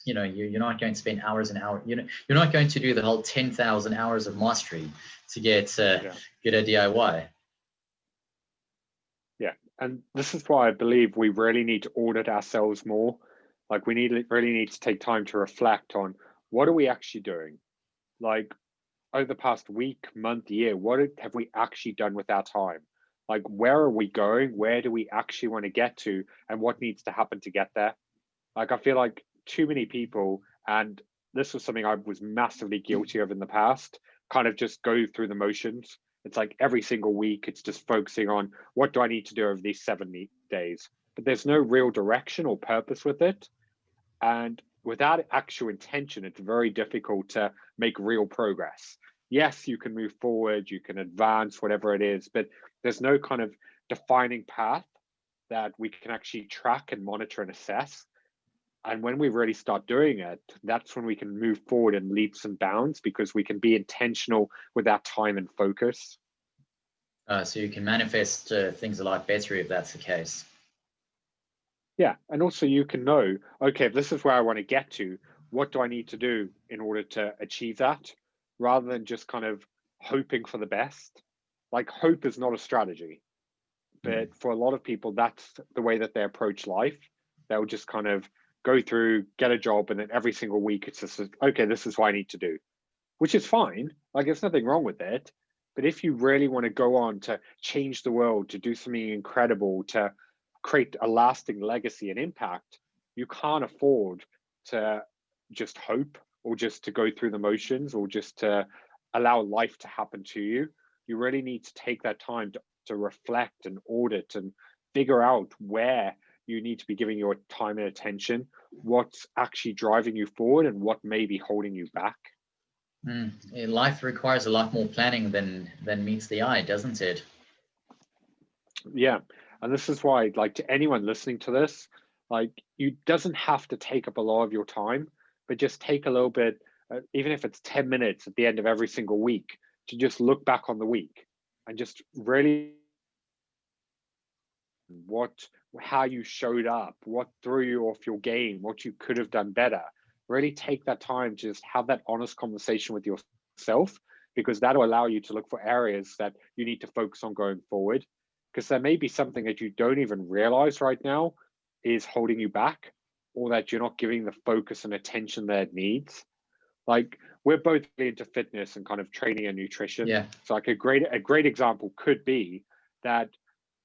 you're not going to spend hours and hours. You're not going to do the whole 10,000 hours of mastery to get good at DIY. Yeah, and this is why I believe we really need to audit ourselves more. Like we really need to take time to reflect on what are we actually doing. Like over the past week, month, year, what have we actually done with our time? Like where are we going? Where do we actually want to get to? And what needs to happen to get there? Like I feel like too many people, and this was something I was massively guilty of in the past, kind of just go through the motions. It's like every single week, it's just focusing on what do I need to do over these 7 days? But there's no real direction or purpose with it. And without actual intention, it's very difficult to make real progress. Yes, you can move forward, you can advance, whatever it is, but there's no kind of defining path that we can actually track and monitor and assess. And when we really start doing it, that's when we can move forward in leaps and bounds, because we can be intentional with our time and focus. So you can manifest things a lot better if that's the case. Yeah, and also you can know, okay, if this is where I want to get to, what do I need to do in order to achieve that, rather than just kind of hoping for the best. Like hope is not a strategy, but for a lot of people, that's the way that they approach life. They'll just kind of go through, get a job, and then every single week it's just, okay, this is what I need to do, which is fine. Like there's nothing wrong with it. But if you really want to go on to change the world, to do something incredible, to create a lasting legacy and impact, you can't afford to just hope, or just to go through the motions, or just to allow life to happen to you. You really need to take that time to reflect and audit and figure out where you need to be giving your time and attention, what's actually driving you forward, and what may be holding you back. Life requires a lot more planning than meets the eye, doesn't it? Yeah, and this is why, like, to anyone listening to this, like, you doesn't have to take up a lot of your time, but just take a little bit, even if it's 10 minutes at the end of every single week, to just look back on the week and just really how you showed up, what threw you off your game, what you could have done better. Really take that time to just have that honest conversation with yourself, because that'll allow you to look for areas that you need to focus on going forward. Because there may be something that you don't even realize right now is holding you back, or that you're not giving the focus and attention that it needs. Like we're both really into fitness and kind of training and nutrition. Yeah. So like a great example could be that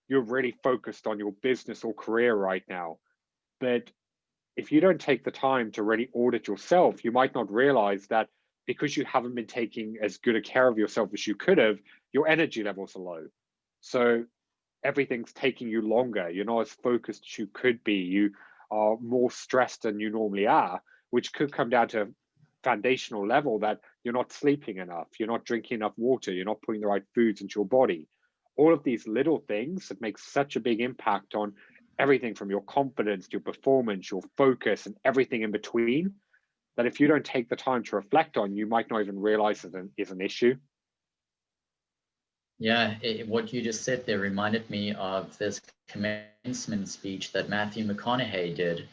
you're really focused on your business or career right now. But if you don't take the time to really audit yourself, you might not realize that because you haven't been taking as good a care of yourself as you could have, your energy levels are low. So everything's taking you longer. You're not as focused as you could be. You are more stressed than you normally are, which could come down to a foundational level that you're not sleeping enough, you're not drinking enough water, you're not putting the right foods into your body. All of these little things that make such a big impact on everything from your confidence, your performance, your focus, and everything in between, that if you don't take the time to reflect on, you might not even realize it is an issue. Yeah, what you just said there reminded me of this commencement speech that Matthew McConaughey did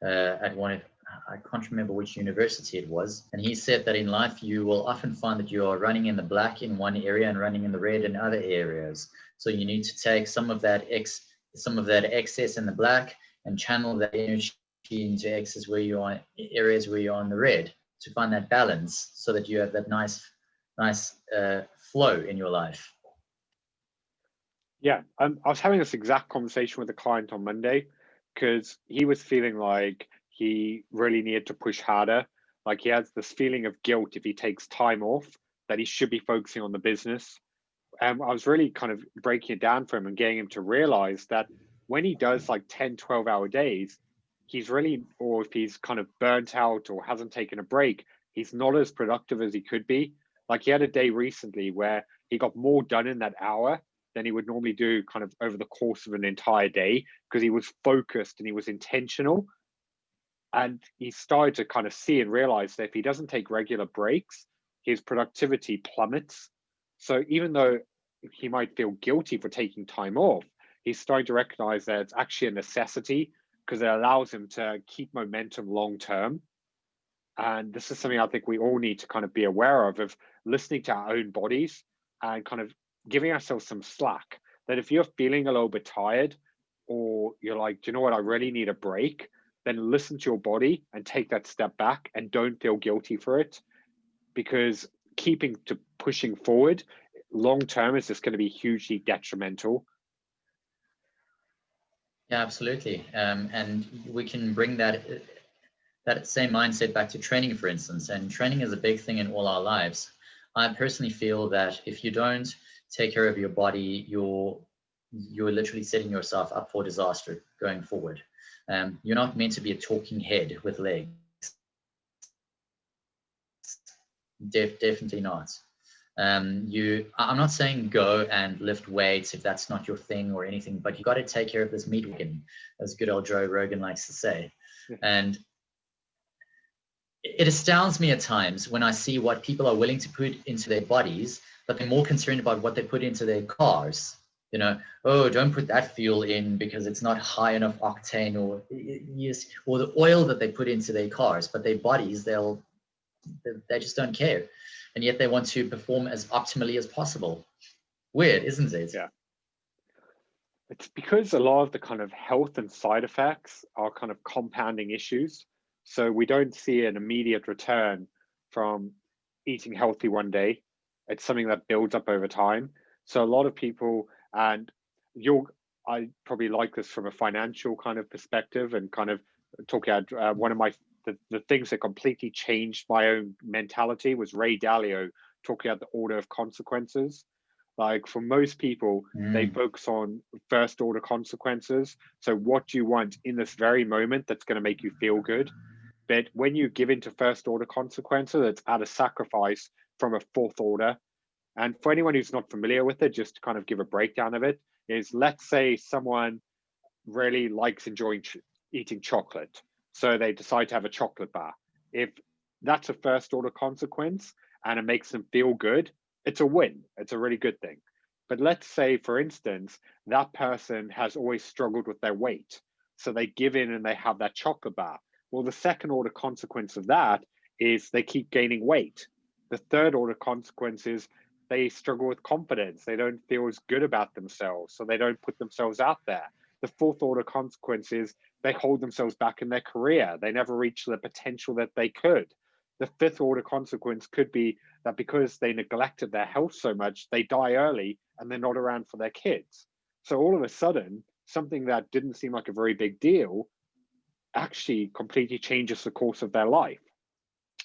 at one of, I can't remember which university it was. And he said that in life, you will often find that you are running in the black in one area and running in the red in other areas. So you need to take some of that excess in the black and channel that energy into areas where you're on the red, to find that balance so that you have that nice flow in your life. Yeah, I was having this exact conversation with a client on Monday because he was feeling like he really needed to push harder. Like he has this feeling of guilt if he takes time off, that he should be focusing on the business. And I was really kind of breaking it down for him and getting him to realize that when he does like 10, 12-hour days, he's really, or if he's kind of burnt out or hasn't taken a break, he's not as productive as he could be. Like he had a day recently where he got more done in that hour than he would normally do kind of over the course of an entire day, because he was focused and he was intentional. And he started to kind of see and realize that if he doesn't take regular breaks, his productivity plummets. So even though he might feel guilty for taking time off, he's starting to recognize that it's actually a necessity, because it allows him to keep momentum long term. And this is something I think we all need to kind of be aware of listening to our own bodies and kind of giving ourselves some slack. That if you're feeling a little bit tired, or you're like, do you know what, I really need a break, then listen to your body and take that step back and don't feel guilty for it. Because keeping to pushing forward long term is just going to be hugely detrimental. Yeah, absolutely. And we can bring that same mindset back to training, for instance. And training is a big thing in all our lives. I personally feel that if you don't take care of your body, you're literally setting yourself up for disaster going forward. You're not meant to be a talking head with legs. Definitely not. I'm not saying go and lift weights if that's not your thing or anything, but you got to take care of this meat wagon, as good old Joe Rogan likes to say. And it astounds me at times when I see what people are willing to put into their bodies, but they're more concerned about what they put into their cars. You know, oh, don't put that fuel in because it's not high enough octane, or the oil that they put into their cars, but their bodies, they just don't care. And yet they want to perform as optimally as possible. Weird, isn't it? Yeah. It's because a lot of the kind of health and side effects are kind of compounding issues. So we don't see an immediate return from eating healthy one day. It's something that builds up over time. So a lot of people, and I probably like this from a financial kind of perspective, and kind of talking about one of the things that completely changed my own mentality was Ray Dalio talking about the order of consequences. Like for most people, they focus on first order consequences. So what do you want in this very moment that's going to make you feel good? But when you give into first order consequences, it's at a sacrifice from a fourth order. And for anyone who's not familiar with it, just to kind of give a breakdown of it, is let's say someone really likes enjoying eating chocolate. So they decide to have a chocolate bar. If that's a first order consequence and it makes them feel good, it's a win. It's a really good thing. But let's say, for instance, that person has always struggled with their weight. So they give in and they have that chocolate bar. Well, the second order consequence of that is they keep gaining weight. The third order consequence is they struggle with confidence. They don't feel as good about themselves, so they don't put themselves out there. The fourth order consequence is they hold themselves back in their career. They never reach the potential that they could. The fifth order consequence could be that because they neglected their health so much, they die early and they're not around for their kids. So all of a sudden, something that didn't seem like a very big deal actually completely changes the course of their life.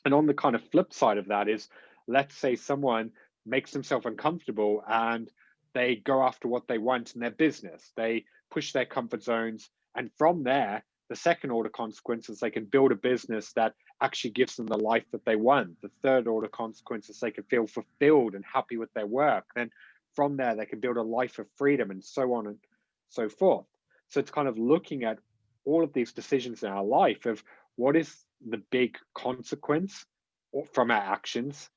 And on the kind of flip side of that is, let's say someone makes themselves uncomfortable and They go after what they want in their business. They push their comfort zones. And from there, the second order consequences, they can build a business that actually gives them the life that they want. The third order consequences, they can feel fulfilled and happy with their work. Then from there, they can build a life of freedom and so on and so forth. So it's kind of looking at all of these decisions in our life of what is the big consequence from our actions.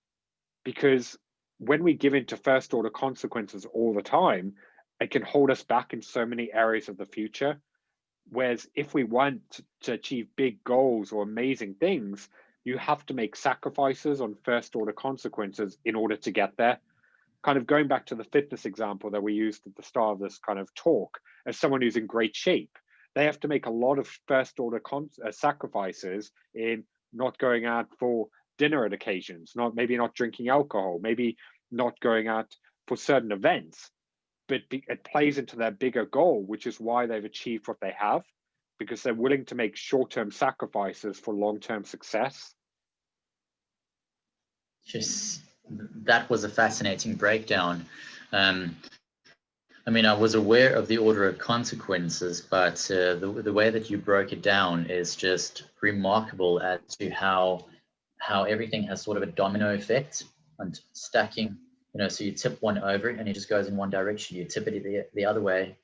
Because when we give into first order consequences all the time, it can hold us back in so many areas of the future. Whereas if we want to achieve big goals or amazing things, you have to make sacrifices on first order consequences in order to get there. Kind of going back to the fitness example that we used at the start of this kind of talk, as someone who's in great shape, they have to make a lot of first order sacrifices in not going out for dinner at occasions, maybe not drinking alcohol, maybe not going out for certain events, but it plays into their bigger goal, which is why they've achieved what they have, because they're willing to make short-term sacrifices for long-term success. Just that was a fascinating breakdown. I mean, I was aware of the order of consequences, but the way that you broke it down is just remarkable as to how everything has sort of a domino effect and stacking. You know, so you tip one over and it just goes in one direction. You tip it the other way,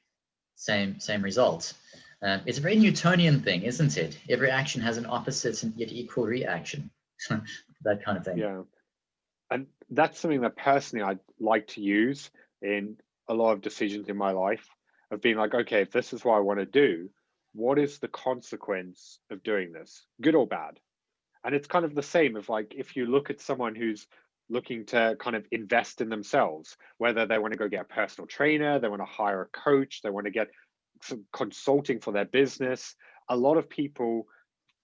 same result. It's a very Newtonian thing, isn't it? Every action has an opposite and yet equal reaction. That kind of thing. Yeah. And that's something that personally I'd like to use in a lot of decisions in my life, of being like, okay, if this is what I want to do, what is the consequence of doing this, good or bad? And it's kind of the same of like, if you look at someone who's looking to kind of invest in themselves, whether they want to go get a personal trainer, they want to hire a coach, they want to get some consulting for their business. A lot of people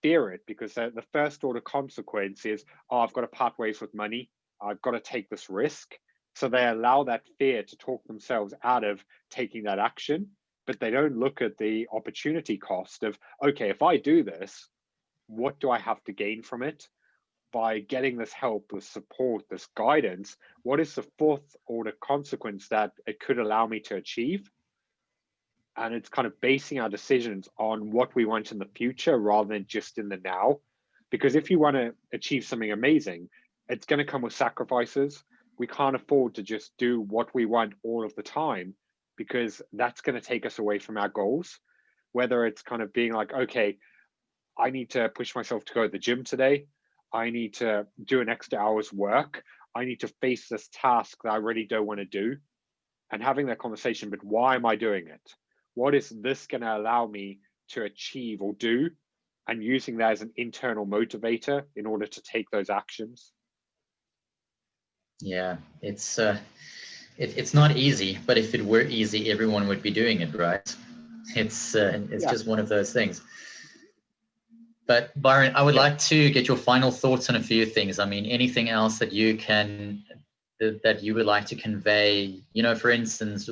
fear it because the first order consequence is, oh, I've got to part ways with money. I've got to take this risk. So they allow that fear to talk themselves out of taking that action, but they don't look at the opportunity cost of, okay, if I do this, what do I have to gain from it? By getting this help, this support, this guidance, what is the fourth order consequence that it could allow me to achieve? And it's kind of basing our decisions on what we want in the future rather than just in the now. Because if you want to achieve something amazing, it's going to come with sacrifices. We can't afford to just do what we want all of the time, because that's going to take us away from our goals. Whether it's kind of being like, okay, I need to push myself to go to the gym today. I need to do an extra hour's work. I need to face this task that I really don't want to do. And having that conversation, but why am I doing it? What is this going to allow me to achieve or do? And using that as an internal motivator in order to take those actions. Yeah, it's not easy, but if it were easy, everyone would be doing it, right? It's just one of those things. But Byron, I would like to get your final thoughts on a few things. I mean, anything else that you would like to convey? You know, for instance,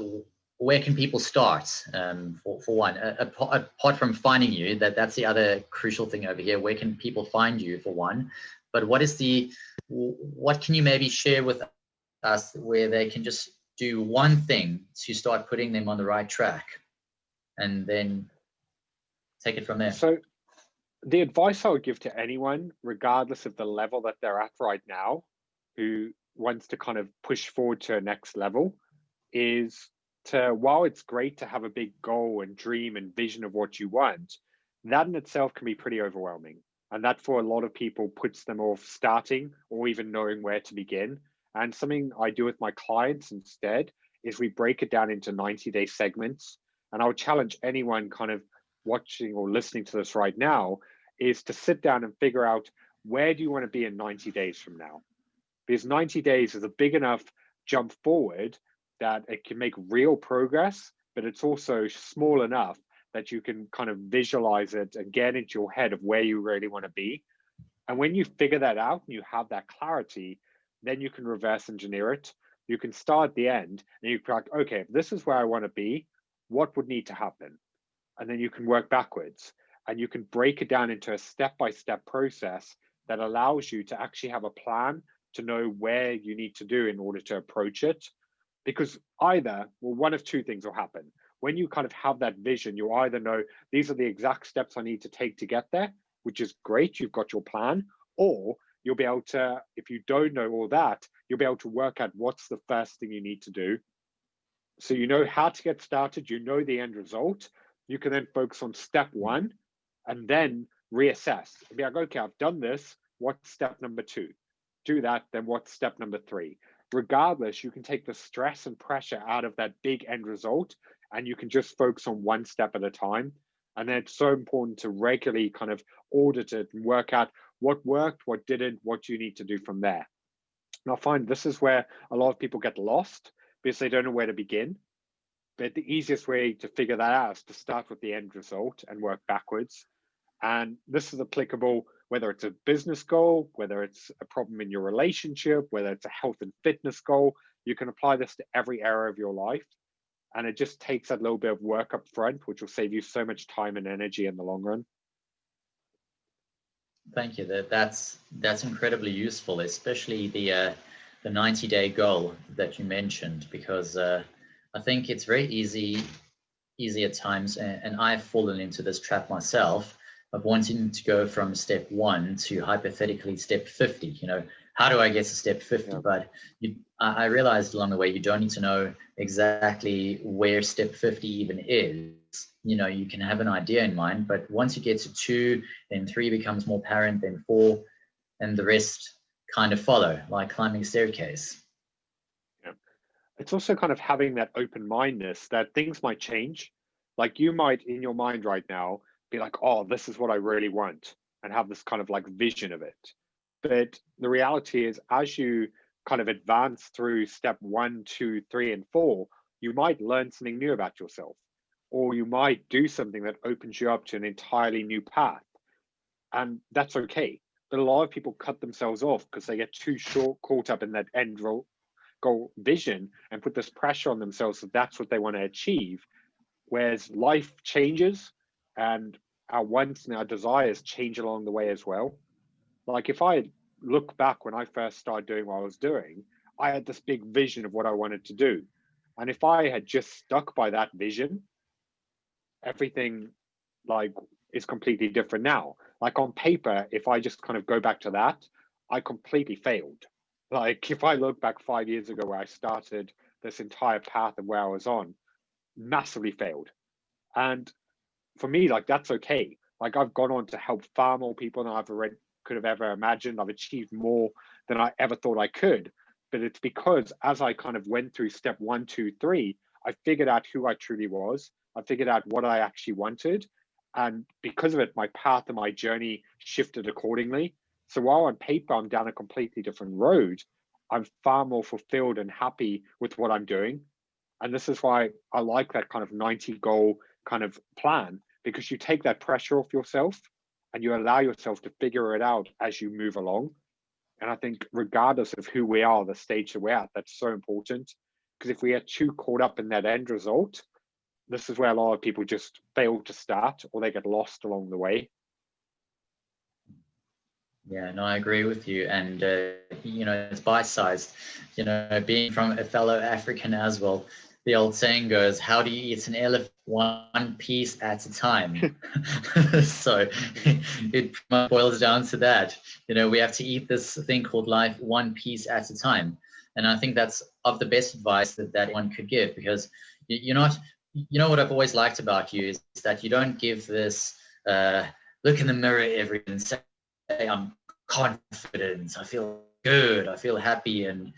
where can people start? For one, apart from finding you, that's the other crucial thing over here. Where can people find you, for one? But what can you maybe share with us where they can just do one thing to start putting them on the right track, and then take it from there? So the advice I would give to anyone, regardless of the level that they're at right now, who wants to kind of push forward to a next level, is to, while it's great to have a big goal and dream and vision of what you want, that in itself can be pretty overwhelming. And that for a lot of people puts them off starting or even knowing where to begin. And something I do with my clients instead is we break it down into 90-day segments. And I would challenge anyone kind of watching or listening to this right now is to sit down and figure out, where do you want to be in 90 days from now? Because 90 days is a big enough jump forward that it can make real progress, but it's also small enough that you can kind of visualize it and get into your head of where you really want to be. And when you figure that out and you have that clarity, then you can reverse engineer it. You can start at the end and you can be like, okay, if this is where I want to be, what would need to happen? And then you can work backwards and you can break it down into a step-by-step process that allows you to actually have a plan to know where you need to do in order to approach it. Because either, well, one of two things will happen. When you kind of have that vision, you either know these are the exact steps I need to take to get there, which is great, you've got your plan, or you'll be able to, if you don't know all that, you'll be able to work out what's the first thing you need to do. So you know how to get started, you know the end result. You can then focus on step one and then reassess and be like, okay, I've done this. What's step number two? Do that, then what's step number three? Regardless, you can take the stress and pressure out of that big end result and you can just focus on one step at a time. And then it's so important to regularly kind of audit it and work out what worked, what didn't, what you need to do from there. And I find this is where a lot of people get lost because they don't know where to begin. But the easiest way to figure that out is to start with the end result and work backwards. And this is applicable whether it's a business goal, whether it's a problem in your relationship, whether it's a health and fitness goal. You can apply this to every area of your life. And it just takes that little bit of work up front, which will save you so much time and energy in the long run. Thank you. That's incredibly useful, especially the 90-day goal that you mentioned, because I think it's very easy at times, and I've fallen into this trap myself of wanting to go from step 1 to hypothetically step 50. You know, how do I get to step 50? Yeah. But I realized along the way you don't need to know exactly where step 50 even is. You know, you can have an idea in mind, but once you get to 2, then 3 becomes more apparent, then 4, and the rest kind of follow, like climbing a staircase. Yeah. It's also kind of having that open-mindedness that things might change. Like you might, in your mind right now, be like, oh, this is what I really want, and have this kind of like vision of it. But the reality is, as you kind of advance through step 1, 2, 3, and 4, you might learn something new about yourself, or you might do something that opens you up to an entirely new path. And that's okay. But a lot of people cut themselves off because they get too caught up in that end goal vision and put this pressure on themselves that that's what they want to achieve. Whereas life changes and our wants and our desires change along the way as well. Like if I look back when I first started doing what I was doing, I had this big vision of what I wanted to do. And if I had just stuck by that vision, everything like is completely different now. Like on paper, if I just kind of go back to that, I completely failed. Like if I look back 5 years ago where I started this entire path of where I was on, massively failed. And for me, like that's okay. Like I've gone on to help far more people than I've could have ever imagined. I've achieved more than I ever thought I could. But it's because as I kind of went through step 1, 2, 3, I figured out who I truly was. I figured out what I actually wanted. And because of it, my path and my journey shifted accordingly. So while on paper, I'm down a completely different road, I'm far more fulfilled and happy with what I'm doing. And this is why I like that kind of 90 goal kind of plan, because you take that pressure off yourself and you allow yourself to figure it out as you move along. And I think regardless of who we are, the stage that we're at, that's so important. Because if we are too caught up in that end result, this is where a lot of people just fail to start or they get lost along the way. Yeah, no, I agree with you. And, you know, it's bite-sized, you know, being from a fellow African as well. The old saying goes, how do you eat an elephant? One piece at a time. So it boils down to that. You know, we have to eat this thing called life one piece at a time. And I think that's of the best advice that one could give, because you're not, you know, what I've always liked about you is that you don't give this look in the mirror every day and say, I'm confident, I feel good, I feel happy, and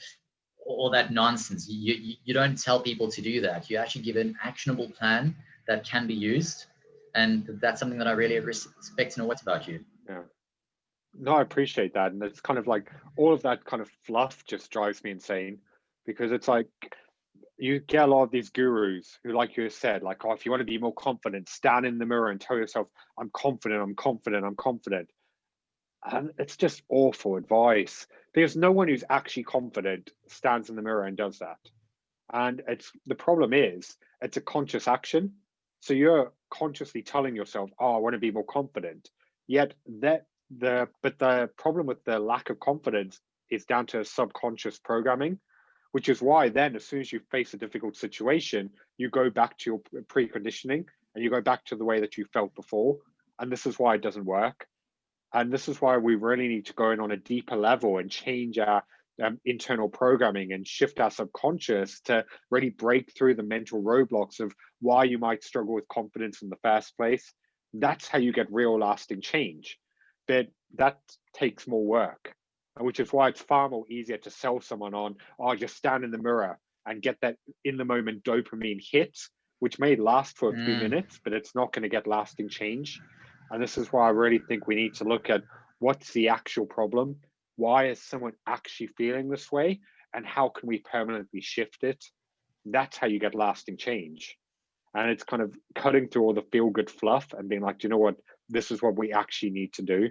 all that nonsense. You don't tell people to do that. You actually give an actionable plan that can be used. And that's something that I really respect and know what's about you. Yeah. No, I appreciate that. And it's kind of like all of that kind of fluff just drives me insane, because it's like you get a lot of these gurus who, like you said, like, oh, if you want to be more confident, stand in the mirror and tell yourself, I'm confident, I'm confident, I'm confident. And it's just awful advice, because no one who's actually confident stands in the mirror and does that. And the problem is it's a conscious action. So you're consciously telling yourself, oh, I want to be more confident. Yet but the problem with the lack of confidence is down to subconscious programming, which is why then as soon as you face a difficult situation, you go back to your preconditioning and you go back to the way that you felt before. And this is why it doesn't work. And this is why we really need to go in on a deeper level and change our internal programming and shift our subconscious to really break through the mental roadblocks of why you might struggle with confidence in the first place. That's how you get real lasting change. But that takes more work, which is why it's far more easier to sell someone on, oh, just stand in the mirror and get that in the moment dopamine hit, which may last for a few minutes, but it's not going to get lasting change. And this is why I really think we need to look at what's the actual problem. Why is someone actually feeling this way? And how can we permanently shift it? That's how you get lasting change. And it's kind of cutting through all the feel-good fluff and being like, do you know what? This is what we actually need to do.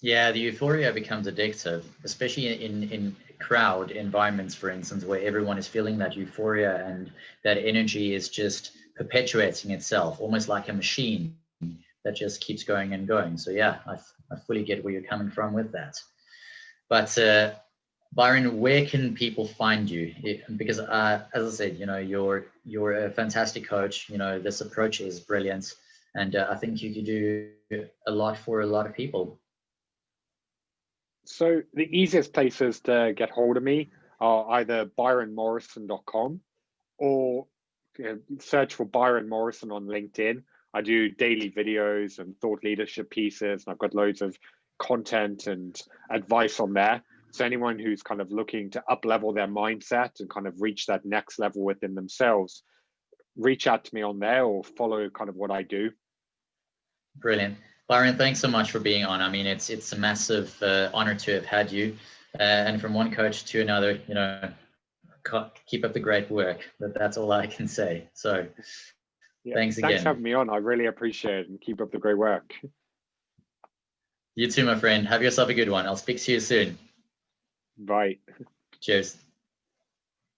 Yeah, the euphoria becomes addictive, especially in crowd environments, for instance, where everyone is feeling that euphoria and that energy is just perpetuating itself, almost like a machine that just keeps going and going. So yeah, I fully get where you're coming from with that. But Byron, where can people find you? Because as I said, you're a fantastic coach. This approach is brilliant, and I think you could do a lot for a lot of people. So the easiest places to get hold of me are either byronmorrison.com or search for Byron Morrison on LinkedIn. I do daily videos and thought leadership pieces, and I've got loads of content and advice on there. So anyone who's kind of looking to up-level their mindset and kind of reach that next level within themselves, reach out to me on there or follow kind of what I do. Brilliant. Byron, thanks so much for being on. I mean, it's a massive honor to have had you. And from one coach to another, keep up the great work. That's all I can say. So thanks again. Thanks for having me on. I really appreciate it, and keep up the great work. You too, my friend. Have yourself a good one. I'll speak to you soon. Bye. Cheers.